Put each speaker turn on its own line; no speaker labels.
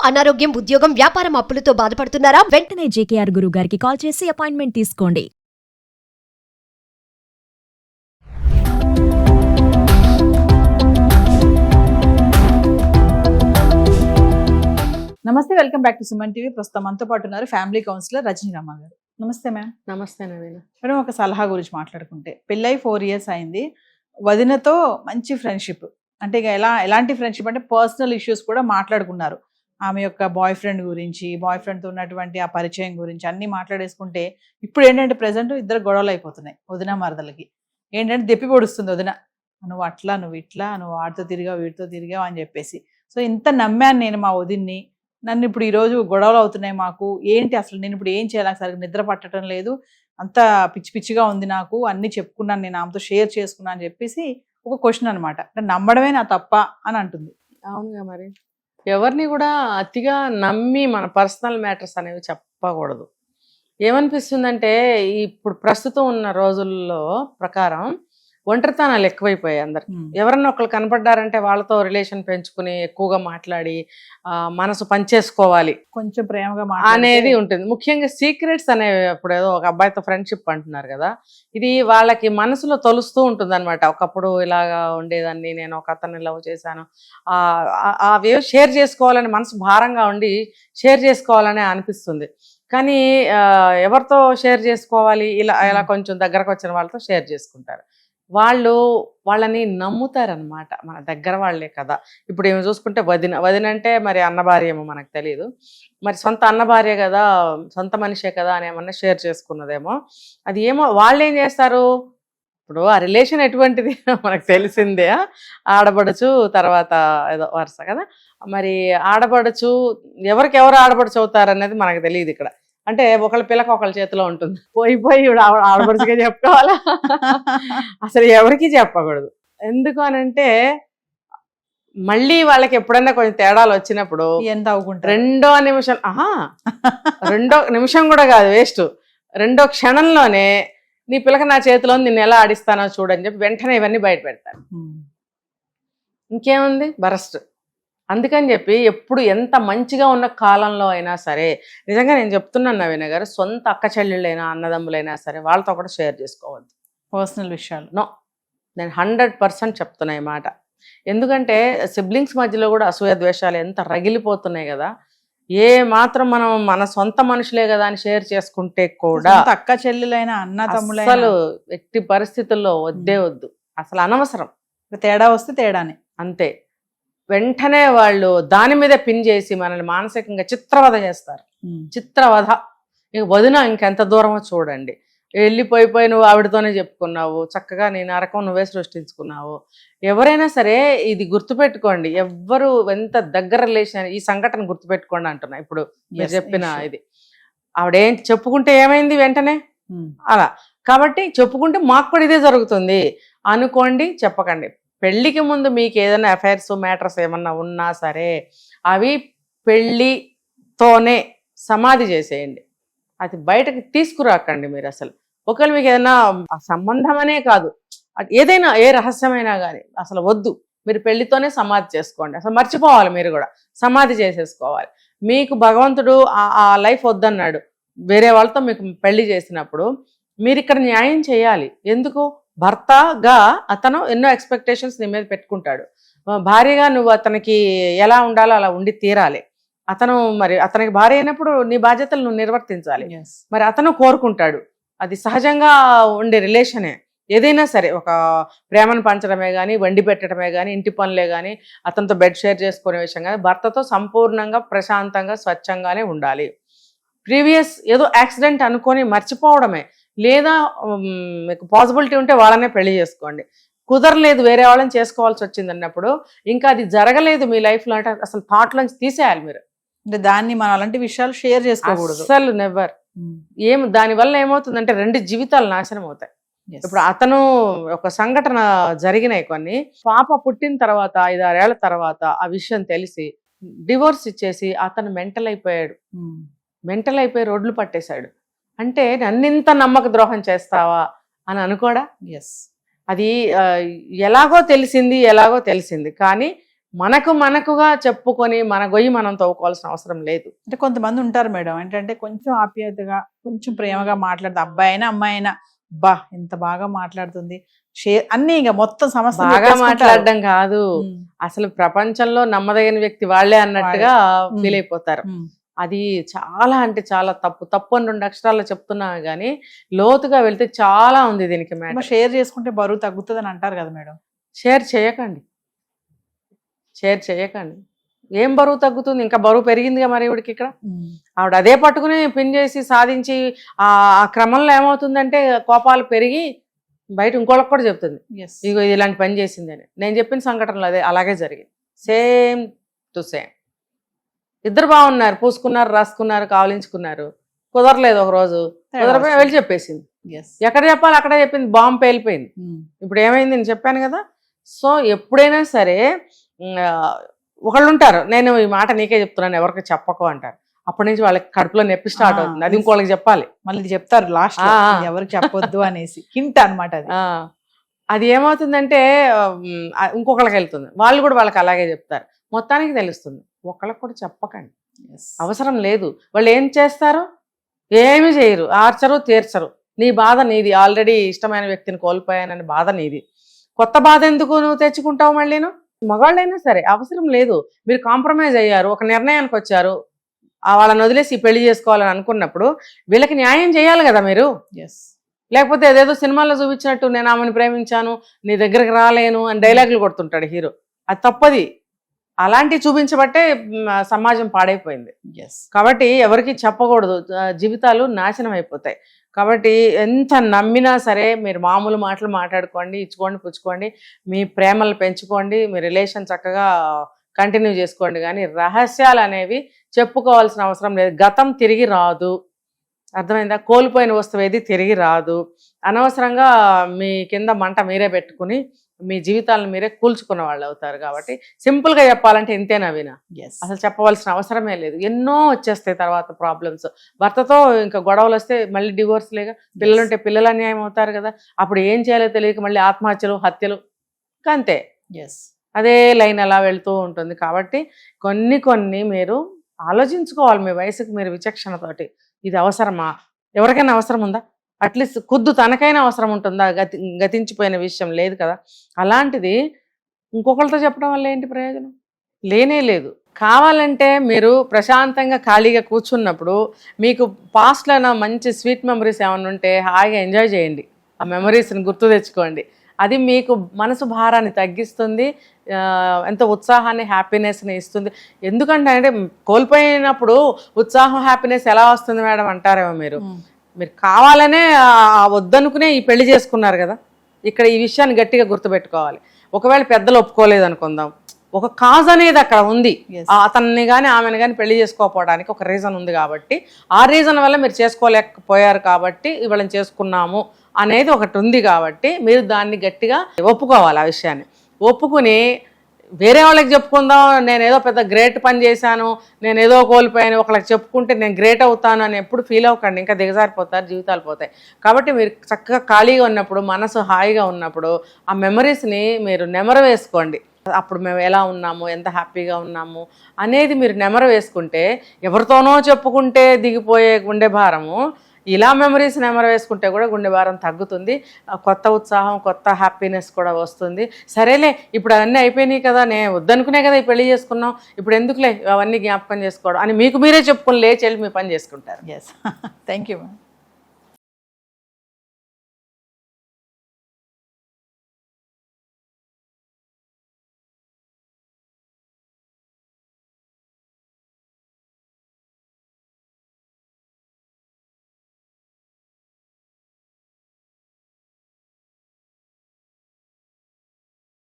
అనారోగ్యం, ఉద్యోగం, వ్యాపారం అప్పులతో బాధపడుతున్నారా?
వెంటనే జేకేఆర్ గురువు గారికి కాల్ చేసి అపాయింట్మెంట్ తీసుకోండి.
నమస్తే, welcome back to Suman TV. ప్రస్తుతం మనతో పాటు ఉన్నారు ఫ్యామిలీ కౌన్సిలర్ రజనీ రమ గారు. నమస్తే మ్యామ్.
నమస్తే నవీన.
మేడం, ఒక సలహా గురించి మాట్లాడుకుంటే, పెళ్ళై 4 years అయింది, వదినతో మంచి ఫ్రెండ్షిప్, అంటే ఇక ఎలాంటి ఫ్రెండ్షిప్ అంటే పర్సనల్ ఇష్యూస్ కూడా మాట్లాడుకున్నారు. ఆమె యొక్క బాయ్ ఫ్రెండ్ గురించి, బాయ్ ఫ్రెండ్తో ఉన్నటువంటి ఆ పరిచయం గురించి అన్నీ మాట్లాడేసుకుంటే, ఇప్పుడు ఏంటంటే ప్రజెంట్ ఇద్దరు గొడవలు అయిపోతున్నాయి. వదిన మరదలకి ఏంటంటే దెప్పి పొడుస్తుంది వదిన, నువ్వు అట్లా, నువ్వు ఇట్లా, నువ్వు వాడితో తిరిగావు, వీటితో తిరిగావు అని చెప్పేసి. సో ఇంత నమ్మాను నేను మా వదిన్ని, నన్ను ఇప్పుడు ఈరోజు గొడవలు అవుతున్నాయి మాకు, ఏంటి అసలు నేను ఇప్పుడు ఏం చేయాలి, సరిగ్గా నిద్ర పట్టడం లేదు, అంతా పిచ్చి పిచ్చిగా ఉంది నాకు, అన్నీ చెప్పుకున్నాను, నేను ఆమెతో షేర్ చేసుకున్నాను అని చెప్పేసి ఒక క్వశ్చన్ అనమాట. అంటే నమ్మడమే నా తప్ప అని అంటుంది.
అవునుగా, మరి ఎవరిని కూడా అతిగా నమ్మి మన పర్సనల్ మ్యాటర్స్ అనేవి చెప్పకూడదు. ఏమనిపిస్తుందంటే ఇప్పుడు ప్రస్తుతం ఉన్న రోజుల్లో ప్రకారం ఒంటరితనాలు ఎక్కువైపోయాయి అందరికి. ఎవరన్నా ఒకళ్ళు కనపడ్డారంటే వాళ్ళతో రిలేషన్ పెంచుకుని ఎక్కువగా మాట్లాడి మనసు పంచేసుకోవాలి,
కొంచెం ప్రేమగా
అనేది ఉంటుంది. ముఖ్యంగా సీక్రెట్స్ అనేవి, ఇప్పుడు ఏదో ఒక అబ్బాయితో ఫ్రెండ్షిప్ అంటున్నారు కదా, ఇది వాళ్ళకి మనసులో తొలుస్తూ ఉంటుంది అనమాట. ఒకప్పుడు ఇలాగా ఉండేదాన్ని, నేను ఒక అతన్ని లవ్ చేశాను, అవి షేర్ చేసుకోవాలని మనసు భారంగా ఉండి షేర్ చేసుకోవాలని అనిపిస్తుంది. కానీ ఎవరితో షేర్ చేసుకోవాలి, ఇలా కొంచెం దగ్గరకు వచ్చిన వాళ్ళతో షేర్ చేసుకుంటారు. వాళ్ళని నమ్ముతారనమాట, మన దగ్గర వాళ్ళే కదా. ఇప్పుడు ఏమి చూసుకుంటే వదిన అంటే మరి అన్న భార్య ఏమో మనకు తెలియదు, మరి సొంత అన్న భార్య కదా, సొంత మనిషే కదా అని ఏమన్నా షేర్ చేసుకున్నదేమో. అది ఏమో వాళ్ళు ఏం చేస్తారు, ఇప్పుడు ఆ రిలేషన్ ఎటువంటిది మనకు తెలిసిందే. ఆడబడుచు తర్వాత ఏదో వరుస కదా, మరి ఆడబడుచు ఎవరికెవరు ఆడబడుచు అవుతారు అనేది మనకు తెలియదు ఇక్కడ. అంటే ఒకళ్ళ పిల్లక ఒకళ్ళ చేతిలో ఉంటుంది. పోయి ఆడబడుచుగా చెప్పుకోవాలా, అసలు ఎవరికి చెప్పకూడదు. ఎందుకు అనంటే మళ్ళీ వాళ్ళకి ఎప్పుడైనా కొంచెం తేడాలు వచ్చినప్పుడు
ఎంత అవుకుంటారు,
రెండో నిమిషం కూడా కాదు వేస్ట్, రెండో క్షణంలోనే నీ పిల్లక నా చేతిలో నిన్ను ఎలా ఆడిస్తానో చూడని చెప్పి వెంటనే ఇవన్నీ బయట పెడతారు. ఇంకేముంది, బరస్ట్. అందుకని చెప్పి ఎప్పుడు ఎంత మంచిగా ఉన్న కాలంలో అయినా సరే, నిజంగా నేను చెప్తున్నాను నవీన గారు, సొంత అక్క చెల్లెళ్ళైనా అన్నదమ్ములైనా సరే వాళ్ళతో కూడా షేర్ చేసుకోవద్దు
పర్సనల్ విషయాలు.
నో, నేను 100% చెప్తున్నా ఈ మాట. ఎందుకంటే సిబ్లింగ్స్ మధ్యలో కూడా అసూయ ద్వేషాలు ఎంత రగిలిపోతున్నాయి కదా. ఏ మాత్రం మనం మన సొంత మనుషులే కదా అని షేర్ చేసుకుంటే కూడా
అక్క చెల్లెలైనా అన్న తమ్ముళ్ళైనా
అసలు ఎట్టి పరిస్థితుల్లో వద్దు, అసలు అనవసరం.
తేడా వస్తే తేడానే,
అంతే. వెంటనే వాళ్ళు దాని మీద పిన్ చేసి మనల్ని మానసికంగా చిత్రవధ చేస్తారు. చిత్రవధ. ఇక వదిన ఇంకెంత దూరమో చూడండి. వెళ్ళిపోయి నువ్వు ఆవిడతోనే చెప్పుకున్నావు, చక్కగా నీ నరకం నువ్వే సృష్టించుకున్నావు. ఎవరైనా సరే ఇది గుర్తుపెట్టుకోండి, ఎవ్వరు ఎంత దగ్గర రిలేషన్, ఈ సంఘటన గుర్తుపెట్టుకోండి అంటున్నా. ఇప్పుడు మీరు చెప్పిన ఇది ఆవిడేం చెప్పుకుంటే ఏమైంది వెంటనే అలా. కాబట్టి చెప్పుకుంటే మాకు కూడా ఇదే జరుగుతుంది అనుకోండి, చెప్పకండి. పెళ్ళికి ముందు మీకు ఏదైనా అఫైర్స్ మ్యాటర్స్ ఏమన్నా ఉన్నా సరే అవి పెళ్ళితోనే సమాధి చేసేయండి, అది బయటకు తీసుకురాకండి మీరు అసలు. ఒకవేళ మీకు ఏదైనా సంబంధం అనే కాదు, ఏదైనా ఏ రహస్యమైనా కానీ అసలు వద్దు, మీరు పెళ్లితోనే సమాధి చేసుకోండి. అసలు మర్చిపోవాలి, మీరు కూడా సమాధి చేసేసుకోవాలి. మీకు భగవంతుడు ఆ లైఫ్ వద్దన్నాడు, వేరే వాళ్ళతో మీకు పెళ్లి చేసినప్పుడు మీరు ఇక్కడ న్యాయం చేయాలి. ఎందుకు, భర్తగా అతను ఎన్నో ఎక్స్పెక్టేషన్స్ నీ మీద పెట్టుకుంటాడు, భార్యగా నువ్వు అతనికి ఎలా ఉండాలో అలా ఉండి తీరాలి. అతనికి భార్య అయినప్పుడు నీ బాధ్యతలు నువ్వు నిర్వర్తించాలి. మరి అతను కోరుకుంటాడు, అది సహజంగా ఉండే రిలేషనే. ఏదైనా సరే, ఒక ప్రేమను పంచడమే కానీ, వండి పెట్టడమే కానీ, ఇంటి పనులే కానీ, అతనితో బెడ్ షేర్ చేసుకునే విషయం కానీ, భర్తతో సంపూర్ణంగా ప్రశాంతంగా స్వచ్ఛంగానే ఉండాలి. ప్రీవియస్ ఏదో యాక్సిడెంట్ అనుకొని మర్చిపోవడమే, లేదా మీకు పాసిబిలిటీ ఉంటే వాళ్ళనే పెళ్లి చేసుకోండి. కుదరలేదు, వేరే వాళ్ళని చేసుకోవాల్సి వచ్చింది అన్నప్పుడు, ఇంకా అది జరగలేదు మీ లైఫ్లో అంటే అసలు థాట్లోంచి తీసేయాలి మీరు.
అంటే దాన్ని మనం అలాంటి విషయాలు షేర్ చేసుకోకూడదు
అసలు, నెవర్. దానివల్ల ఏమవుతుందంటే 2 జీవితాలు నాశనం అవుతాయి. ఇప్పుడు అతను ఒక సంఘటన జరిగినాయి కొన్ని, పాప పుట్టిన తర్వాత 5-6 ఏళ్ల తర్వాత ఆ విషయం తెలిసి డివోర్స్ ఇచ్చేసి అతను మెంటల్ అయిపోయి రోడ్లు పట్టేశాడు. అంటే నన్నింత నమ్మక ద్రోహం చేస్తావా అని అనుకోడా. అది ఎలాగో తెలిసింది కానీ మనకుగా చెప్పుకొని మన గొయ్యి మనం తవ్వుకోవాల్సిన అవసరం లేదు.
అంటే కొంతమంది ఉంటారు మేడం, ఏంటంటే కొంచెం ఆప్యాయతగా కొంచెం ప్రేమగా మాట్లాడుతుంది, అబ్బాయి అయినా అమ్మాయి అయినా, బా ఎంత బాగా మాట్లాడుతుంది, షేర్ అన్ని ఇంకా మొత్తం సమస్య
బాగా మాట్లాడడం కాదు, అసలు ప్రపంచంలో నమ్మదగిన వ్యక్తి వాళ్ళే అన్నట్టుగా ఫీల్ అయిపోతారు. అది చాలా అంటే చాలా తప్పు అని 2 అక్షరాల్లో చెప్తున్నా గానీ లోతుగా వెళ్తే చాలా ఉంది దీనికి మేడం.
షేర్ చేసుకుంటే బరువు తగ్గుతుంది అని అంటారు కదా మేడం.
షేర్ చేయకండి. ఏం బరువు తగ్గుతుంది, ఇంకా బరువు పెరిగిందిగా మరి ఇవిడికి. ఇక్కడ ఆవిడ అదే పట్టుకుని పిన్ చేసి సాధించి ఆ క్రమంలో ఏమవుతుందంటే కోపాలు పెరిగి బయట ఇంకోళ్ళకి కూడా చెప్తుంది, ఇగో ఇలాంటి పని చేసింది అని. నేను చెప్పిన సంఘటనలు అలాగే జరిగింది, సేమ్ టు సేమ్. ఇద్దరు బాగున్నారు, పూసుకున్నారు, రాసుకున్నారు, కావలించుకున్నారు, కుదరలేదు. ఒక రోజు కుదరపోయి వెళ్ళి చెప్పేసింది. ఎక్కడ చెప్పాలి అక్కడే చెప్పింది, బాంబు పేలిపోయింది. ఇప్పుడు ఏమైంది నేను చెప్పాను కదా. సో ఎప్పుడైనా సరే ఒకళ్ళు ఉంటారు, నేను ఈ మాట నీకే చెప్తున్నాను ఎవరికి చెప్పకు అంటారు. అప్పటి నుంచి వాళ్ళకి కడుపులో నొప్పి స్టార్ట్ అవుతుంది, అది ఇంకోళ్ళకి చెప్పాలి,
మళ్ళీ చెప్తారు లాస్ట్ ఎవరికి చెప్పొద్దు అనేసి హింట్ అనమాట అది.
అది ఏమవుతుందంటే ఇంకొకళ్ళకి వెళ్తుంది, వాళ్ళు కూడా వాళ్ళకి అలాగే చెప్తారు, మొత్తానికి తెలుస్తుంది. ఒకళ్ళకి కూడా చెప్పకండి, అవసరం లేదు. వాళ్ళు ఏం చేస్తారు, ఏమి చేయరు, ఆర్చరు, తీర్చరు. నీ బాధ నీది, ఆల్రెడీ ఇష్టమైన వ్యక్తిని కోల్పోయానని బాధ నీది. కొత్త బాధ ఎందుకు నువ్వు తెచ్చుకుంటావు మళ్ళీను? మగాళ్ళైనా సరే అవసరం లేదు. మీరు కాంప్రమైజ్ అయ్యారు, ఒక నిర్ణయానికి వచ్చారు, వాళ్ళని వదిలేసి పెళ్లి చేసుకోవాలని అనుకున్నప్పుడు వీళ్ళకి న్యాయం చేయాలి కదా మీరు. లేకపోతే ఏదేదో సినిమాల్లో చూపించినట్టు నేను ఆమెను ప్రేమించాను, నీ దగ్గరికి రాలేను అని డైలాగులు కొడుతుంటాడు హీరో. అది తప్పది. అలాంటివి చూపించబట్టే సమాజం పాడైపోయింది. కాబట్టి ఎవరికి చెప్పకూడదు, జీవితాలు నాశనం అయిపోతాయి. కాబట్టి ఎంత నమ్మినా సరే మీరు మామూలు మాటలు మాట్లాడుకోండి, ఇచ్చుకోండి, పుచ్చుకోండి, మీ ప్రేమలు పెంచుకోండి, మీ రిలేషన్ చక్కగా కంటిన్యూ చేసుకోండి. కానీ రహస్యాలు అనేవి చెప్పుకోవాల్సిన అవసరం లేదు. గతం తిరిగి రాదు, అర్థమైందా? కోల్పోయిన వస్తువు ఏది తిరిగి రాదు. అనవసరంగా మీ కింద మంట మీరే పెట్టుకుని మీ జీవితాలను మీరే కూల్చుకున్న వాళ్ళు అవుతారు. కాబట్టి సింపుల్గా చెప్పాలంటే ఇంతేనా వినా, అసలు చెప్పవలసిన అవసరమే లేదు. ఎన్నో వచ్చేస్తాయి తర్వాత ప్రాబ్లమ్స్. భర్తతో ఇంకా గొడవలు వస్తే మళ్ళీ డివోర్స్ లేక, పిల్లలుంటే పిల్లలు అన్యాయం అవుతారు కదా, అప్పుడు ఏం చేయాలో తెలియక మళ్ళీ ఆత్మహత్యలు, హత్యలు, అంతే. అదే లైన్ అలా వెళ్తూ ఉంటుంది. కాబట్టి కొన్ని మీరు ఆలోచించుకోవాలి, మీ వయసుకు మీరు విచక్షణతోటి. ఇది అవసరమా, ఎవరికైనా అవసరం ఉందా, అట్లీస్ట్ ఖుద్దు తనకైనా అవసరం ఉంటుందా? గతించిపోయిన విషయం లేదు కదా. అలాంటిది ఇంకొకరితో చెప్పడం వల్ల ఏంటి ప్రయోజనం? లేనే లేదు. కావాలంటే మీరు ప్రశాంతంగా ఖాళీగా కూర్చున్నప్పుడు మీకు పాస్ట్లో మంచి స్వీట్ మెమరీస్ ఏమైనా ఉంటే హాయిగా ఎంజాయ్ చేయండి, ఆ మెమరీస్ని గుర్తు తెచ్చుకోండి. అది మీకు మనసు భారాన్ని తగ్గిస్తుంది, ఎంతో ఉత్సాహాన్ని, హ్యాపీనెస్ని ఇస్తుంది. ఎందుకంటే అంటే కోల్పోయినప్పుడు ఉత్సాహం, హ్యాపీనెస్ ఎలా వస్తుంది మేడం అంటారేమో మీరు. మీరు కావాలనే వద్దనుకునే ఈ పెళ్లి చేసుకున్నారు కదా. ఇక్కడ ఈ విషయాన్ని గట్టిగా గుర్తుపెట్టుకోవాలి. ఒకవేళ పెద్దలు ఒప్పుకోలేదు అనుకుందాం, ఒక కాజ్ అనేది అక్కడ ఉంది. అతన్ని కానీ ఆమెను కానీ పెళ్లి చేసుకోకపోవడానికి ఒక రీజన్ ఉంది. కాబట్టి ఆ రీజన్ వల్ల మీరు చేసుకోలేకపోయారు కాబట్టి ఇవాళని చేసుకున్నాము అనేది ఒకటి ఉంది. కాబట్టి మీరు దాన్ని గట్టిగా ఒప్పుకోవాలి. ఆ విషయాన్ని ఒప్పుకుని వేరే వాళ్ళకి చెప్పుకుందాం, నేను ఏదో పెద్ద గ్రేట్ పని చేశాను, నేను ఏదో కోల్పోయాను, ఒకళ్ళకి చెప్పుకుంటే నేను గ్రేట్ అవుతాను అని ఎప్పుడు ఫీల్ అవ్వకండి, ఇంకా దిగజారిపోతారు, జీవితాలు పోతాయి. కాబట్టి మీరు చక్కగా ఖాళీగా ఉన్నప్పుడు, మనసు హాయిగా ఉన్నప్పుడు ఆ మెమరీస్ని మీరు నెమరు వేసుకోండి. అప్పుడు మేము ఎలా ఉన్నాము, ఎంత హ్యాపీగా ఉన్నాము అనేది మీరు నెమరు వేసుకుంటే, ఎవరితోనో చెప్పుకుంటే దిగిపోయే గుండె భారము ఇలా మెమరీస్ నెమరు వేసుకుంటే కూడా గుండె భారం తగ్గుతుంది, కొత్త ఉత్సాహం, కొత్త హ్యాపీనెస్ కూడా వస్తుంది. సరేలే ఇప్పుడు అవన్నీ అయిపోయినాయి కదా, నేను వద్దనుకునే కదా ఈ పెళ్లి చేసుకున్నాం, ఇప్పుడు ఎందుకులే అవన్నీ జ్ఞాపకం చేసుకోవడం అని మీకు మీరే చెప్పుకొని లేచి వెళ్ళి మీ పని చేసుకుంటారు.
Thank you ma'am.